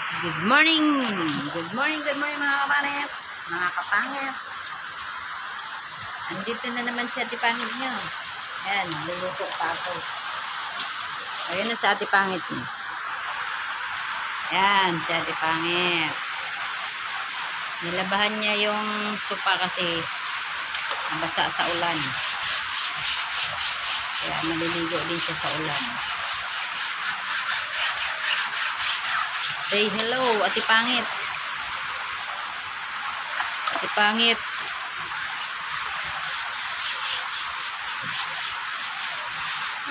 Good morning! Good morning mga kapanet, mga kapangit. Andito na naman si Ate Pangit nyo. Ayan, luluto pa ako. Ayan na si Ate Pangit nyo. Ayan, si Ate Pangit. Nilabahan niya yung sopa kasi nabasa sa ulan. Kaya maliligo din siya sa ulan. Say hello, Ate Pangit. Ate Pangit.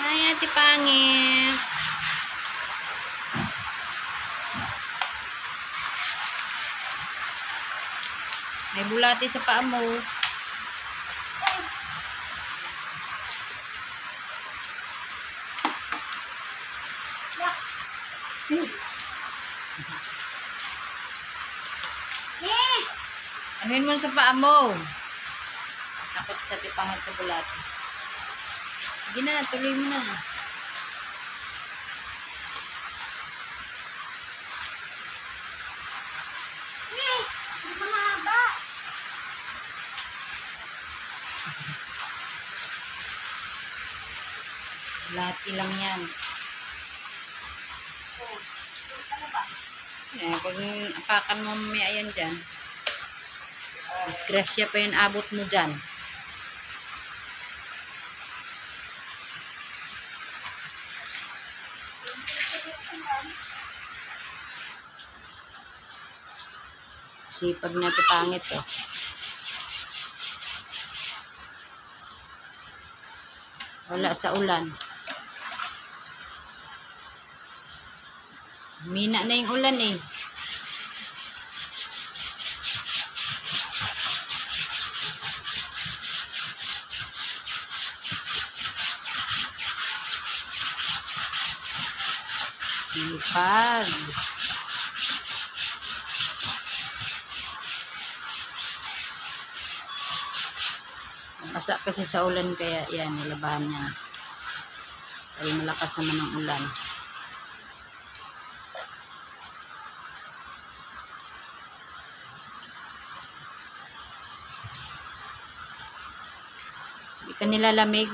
Hi, Ate Pangit. May bulati sa paa mo. Anuin mo sa paa mo. Takot sa Ate Pangit sa bulati. Sige na, tuloy mo na. Bulati lang yan. Pag apakan mo mamaya yan dyan, disgrasya pa yung abot mo dyan. Sipag na Ate Pangit oh. Wala sa ulan. Mina na yung ulan eh. Sipag. Basa kasi sa ulan kaya yan, nilabahan niya. Ay malakas naman ang ulan. Hindi ka nilalamig.